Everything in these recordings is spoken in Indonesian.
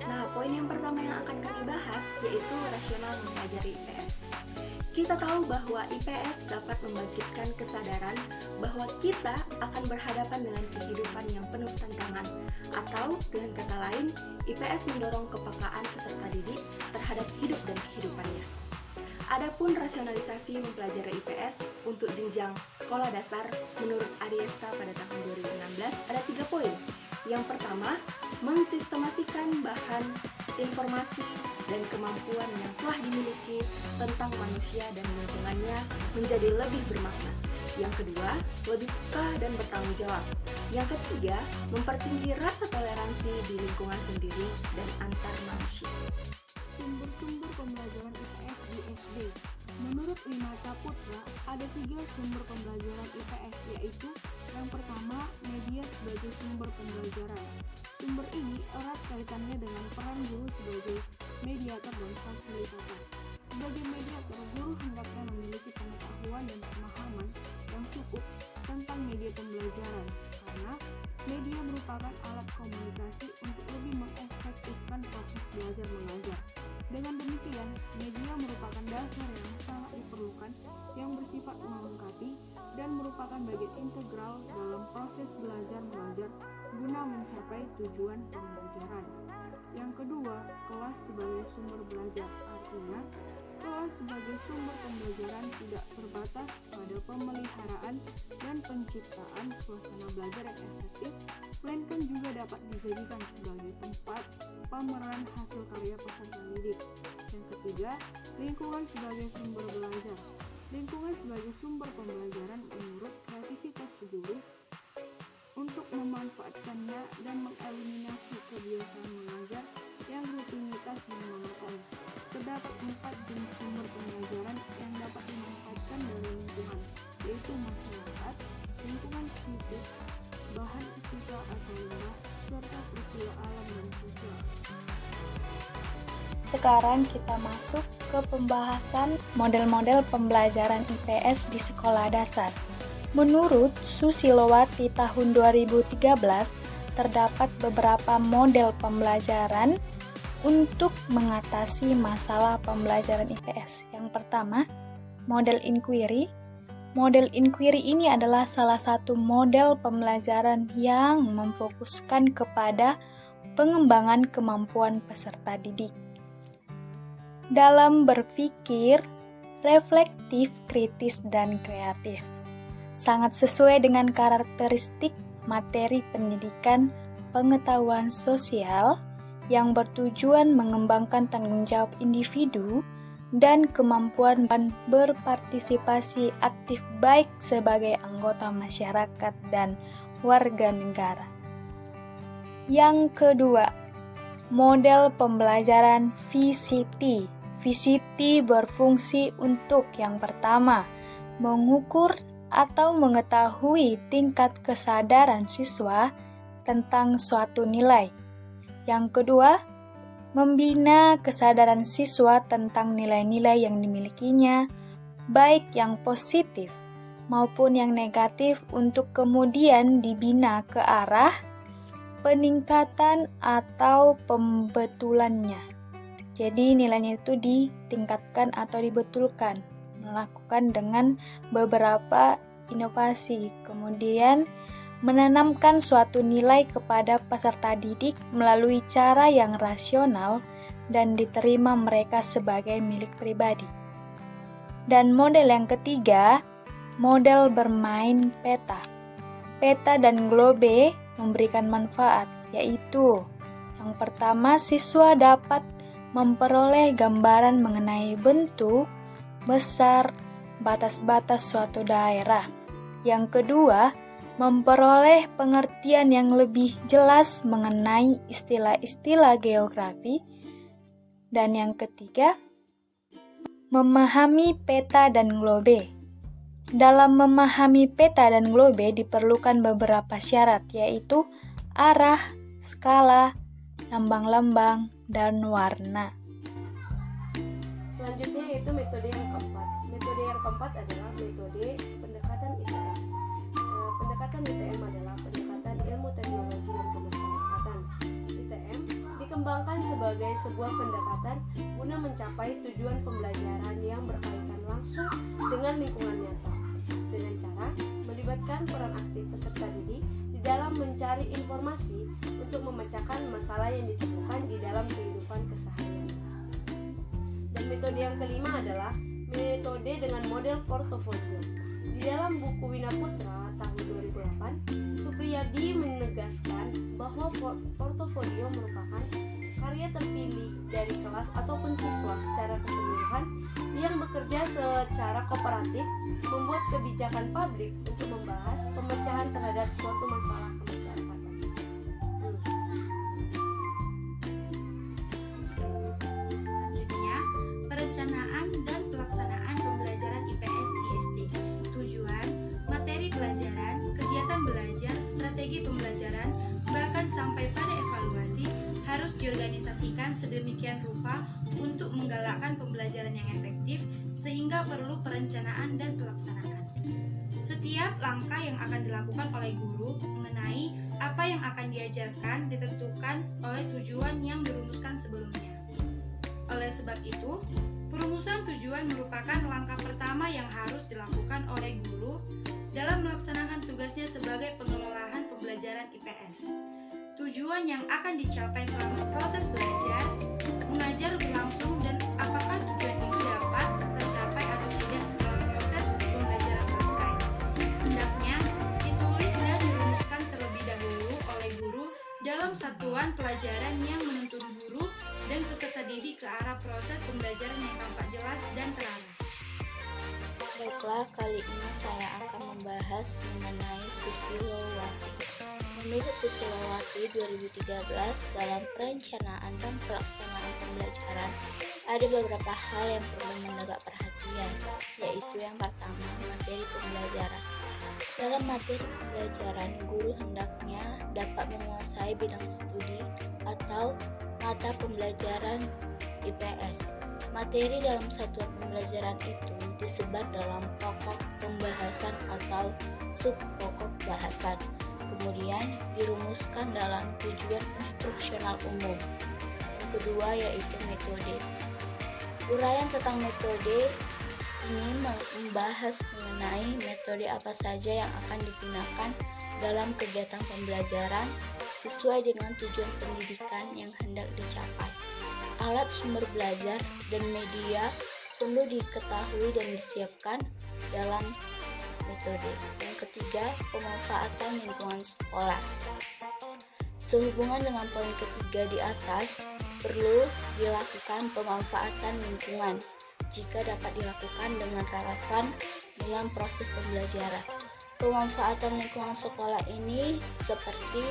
Nah, poin yang pertama yang akan kami bahas yaitu rasional mempelajari IPS. Kita tahu bahwa IPS dapat membangkitkan kesadaran bahwa kita akan berhadapan dengan kehidupan yang penuh tantangan, atau dengan kata lain, IPS mendorong kepekaan peserta didik terhadap hidup dan kehidupannya. Adapun rasionalisasi mempelajari IPS untuk jenjang sekolah dasar menurut Ariesta pada tahun 2016 ada 3 poin. Yang pertama, mensistemasikan bahan, informasi, dan kemampuan yang telah dimiliki tentang manusia dan lingkungannya menjadi lebih bermakna. Yang kedua, lebih peka dan bertanggung jawab. Yang ketiga, mempertinggi rasa toleransi di lingkungan sendiri dan antar manusia. Sumber-sumber pembelajaran IPS di SD. Menurut Lina Caputra, ada 3 sumber pembelajaran IPS, yaitu yang pertama, media sebagai sumber pembelajaran. Sumber ini erat kaitannya dengan peran guru sebagai mediator dan fasilitator. Sebagai mediator, guru hendaknya memiliki pengetahuan dan pemahaman yang cukup tentang media pembelajaran, karena media merupakan alat komunikasi untuk lebih mengefektifkan proses belajar mengajar. Dengan demikian, media merupakan dasar yang sangat diperlukan yang bersifat melengkapi dan merupakan bagian integral dalam proses belajar mengajar guna mencapai tujuan pembelajaran. Yang kedua, kelas sebagai sumber belajar. Artinya, kelas sebagai sumber pembelajaran tidak terbatas pada pemeliharaan dan penciptaan suasana belajar yang efektif, melainkan juga dapat dijadikan sebagai tempat pameran hasil karya peserta didik. Yang ketiga, lingkungan sebagai sumber belajar. Lingkungan sebagai sumber pembelajaran menurut kreativitas guru untuk memanfaatkannya dan mengeliminasi kebiasaan mengajar yang rutinitas dan monoton. Terdapat 4 jenis sumber pembelajaran yang dapat dimanfaatkan dari lingkungan, yaitu masyarakat, lingkungan fisik, bahan sisa atau limbah, serta peristiwa alam dan sosial. Sekarang kita masuk ke pembahasan model-model pembelajaran IPS di sekolah dasar. Menurut Susilowati tahun 2013, terdapat beberapa model pembelajaran untuk mengatasi masalah pembelajaran IPS. Yang pertama, model inquiry. Model inquiry ini adalah salah satu model pembelajaran yang memfokuskan kepada pengembangan kemampuan peserta didik dalam berpikir reflektif, kritis, dan kreatif. Sangat sesuai dengan karakteristik materi pendidikan pengetahuan sosial yang bertujuan mengembangkan tanggung jawab individu dan kemampuan berpartisipasi aktif baik sebagai anggota masyarakat dan warga negara. Yang kedua, model pembelajaran VCT. VCT berfungsi untuk yang pertama, mengukur atau mengetahui tingkat kesadaran siswa tentang suatu nilai. Yang kedua, membina kesadaran siswa tentang nilai-nilai yang dimilikinya, baik yang positif maupun yang negatif, untuk kemudian dibina ke arah peningkatan atau pembetulannya. Jadi nilainya itu ditingkatkan atau dibetulkan, melakukan dengan beberapa inovasi. Kemudian menanamkan suatu nilai kepada peserta didik melalui cara yang rasional dan diterima mereka sebagai milik pribadi. Dan model yang ketiga, model bermain peta. Peta dan globe memberikan manfaat, yaitu yang pertama, siswa dapat memperoleh gambaran mengenai bentuk, besar, batas-batas suatu daerah. Yang kedua, memperoleh pengertian yang lebih jelas mengenai istilah-istilah geografi. Dan yang ketiga, memahami peta dan globe. Dalam memahami peta dan globe diperlukan beberapa syarat, yaitu arah, skala, lambang-lambang, dan warna. yaitu metode yang keempat. Metode yang keempat adalah metode pendekatan ITM. Pendekatan ITM adalah pendekatan ilmu teknologi dan kemasyarakatan. ITM dikembangkan sebagai sebuah pendekatan guna mencapai tujuan pembelajaran yang berkaitan langsung dengan lingkungan nyata, dengan cara melibatkan peran aktif peserta didik di dalam mencari informasi untuk memecahkan masalah yang ditemukan di dalam kehidupan keseharian. Dan metode yang kelima adalah metode dengan model portofolio. Di dalam buku Winaputra tahun 2008, Supriyadi menegaskan bahwa portofolio merupakan karya terpilih dari kelas ataupun siswa secara keseluruhan yang bekerja secara kooperatif membuat kebijakan publik untuk membahas pemecahan terhadap suatu masalah kemasyarakatan. Selanjutnya, perencanaan dan pelaksanaan pembelajaran IPS di SD. Tujuan, materi pelajaran, kegiatan belajar, strategi pembelajaran, bahkan sampai pada evaluasi harus diorganisasikan sedemikian rupa untuk menggalakkan pembelajaran yang efektif sehingga perlu perencanaan dan pelaksanaan. Setiap langkah yang akan dilakukan oleh guru mengenai apa yang akan diajarkan ditentukan oleh tujuan yang dirumuskan sebelumnya. Oleh sebab itu, perumusan tujuan merupakan langkah pertama yang harus dilakukan oleh guru dalam melaksanakan tugasnya sebagai pengelolaan pembelajaran IPS. Tujuan yang akan dicapai selama proses belajar, mengajar berlangsung dan apakah tujuan itu dapat tercapai atau tidak setelah proses pembelajaran selesai. Hendaknya ditulis dan dirumuskan terlebih dahulu oleh guru dalam satuan pelajaran yang menuntun guru dan peserta didik ke arah proses pembelajaran yang tampak jelas dan terarah. Baiklah, kali ini saya akan membahas mengenai Susilowati. Menurut Susilowati 2013, dalam perencanaan dan pelaksanaan pembelajaran, ada beberapa hal yang perlu mendapat perhatian, yaitu yang pertama, materi pembelajaran. Dalam materi pembelajaran, guru hendaknya dapat menguasai bidang studi atau mata pembelajaran IPS. Materi dalam satuan pembelajaran itu disebar dalam pokok pembahasan atau subpokok bahasan. Kemudian dirumuskan dalam tujuan instruksional umum. Yang kedua yaitu metode. Uraian tentang metode ini membahas mengenai metode apa saja yang akan digunakan dalam kegiatan pembelajaran sesuai dengan tujuan pendidikan yang hendak dicapai. Alat sumber belajar dan media perlu diketahui dan disiapkan dalam metode. Yang ketiga, pemanfaatan lingkungan sekolah. Sehubungan dengan poin ketiga di atas, perlu dilakukan pemanfaatan lingkungan jika dapat dilakukan dengan relevan dengan proses pembelajaran. Pemanfaatan lingkungan sekolah ini seperti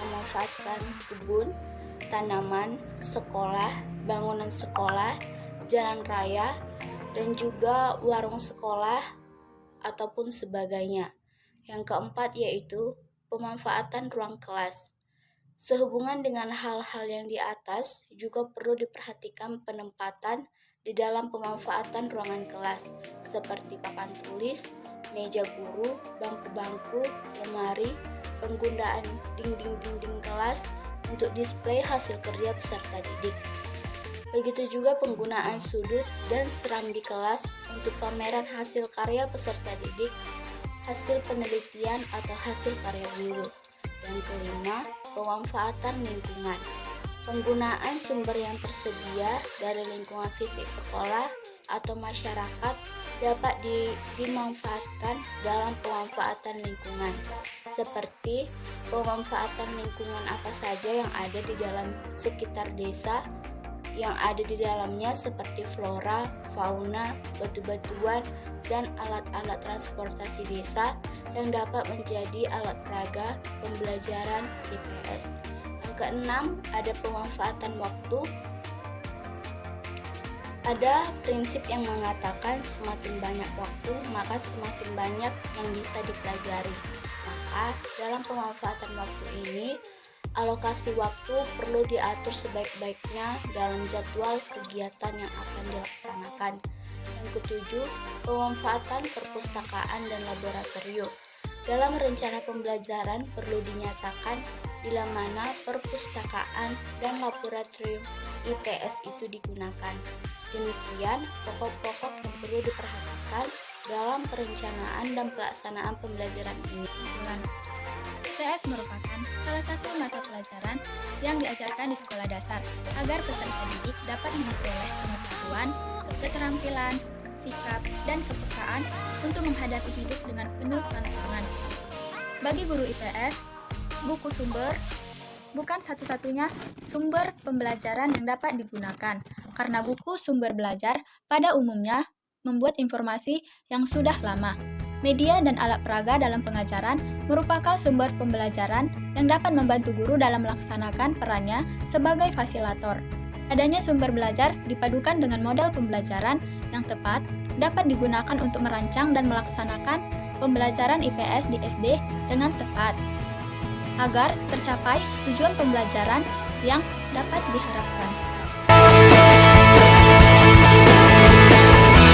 memanfaatkan kebun, tanaman, sekolah, bangunan sekolah, jalan raya, dan juga warung sekolah ataupun sebagainya. Yang keempat yaitu pemanfaatan ruang kelas. Sehubungan dengan hal-hal yang di atas, juga perlu diperhatikan penempatan di dalam pemanfaatan ruangan kelas, seperti papan tulis, meja guru, bangku-bangku, lemari, penggunaan dinding-dinding kelas untuk display hasil kerja peserta didik. Begitu juga penggunaan sudut dan seram di kelas untuk pameran hasil karya peserta didik, hasil penelitian atau hasil karya guru. Yang kelima, pemanfaatan lingkungan. Penggunaan sumber yang tersedia dari lingkungan fisik sekolah atau masyarakat dapat dimanfaatkan dalam pemanfaatan lingkungan, seperti pemanfaatan lingkungan apa saja yang ada di dalam sekitar desa yang ada di dalamnya seperti flora, fauna, batu-batuan, dan alat-alat transportasi desa yang dapat menjadi alat peraga pembelajaran IPS. Yang keenam, ada pemanfaatan waktu. Ada prinsip yang mengatakan semakin banyak waktu, maka semakin banyak yang bisa dipelajari. Maka dalam pemanfaatan waktu ini, alokasi waktu perlu diatur sebaik-baiknya dalam jadwal kegiatan yang akan dilaksanakan. Yang ketujuh, pemanfaatan perpustakaan dan laboratorium. Dalam rencana pembelajaran perlu dinyatakan bila mana perpustakaan dan laboratorium IPS itu digunakan. Demikian pokok-pokok yang perlu diperhatikan dalam perencanaan dan pelaksanaan pembelajaran ini. IPS merupakan salah satu mata pelajaran yang diajarkan di sekolah dasar agar peserta didik dapat memperoleh pengetahuan, keterampilan, sikap, dan kepekaan untuk menghadapi hidup dengan penuh tantangan. Bagi guru IPS, buku sumber bukan satu-satunya sumber pembelajaran yang dapat digunakan, karena buku sumber belajar pada umumnya membuat informasi yang sudah lama. Media dan alat peraga dalam pengajaran merupakan sumber pembelajaran yang dapat membantu guru dalam melaksanakan perannya sebagai fasilitator. Adanya sumber belajar dipadukan dengan model pembelajaran yang tepat dapat digunakan untuk merancang dan melaksanakan pembelajaran IPS di SD dengan tepat, agar tercapai tujuan pembelajaran yang dapat diharapkan.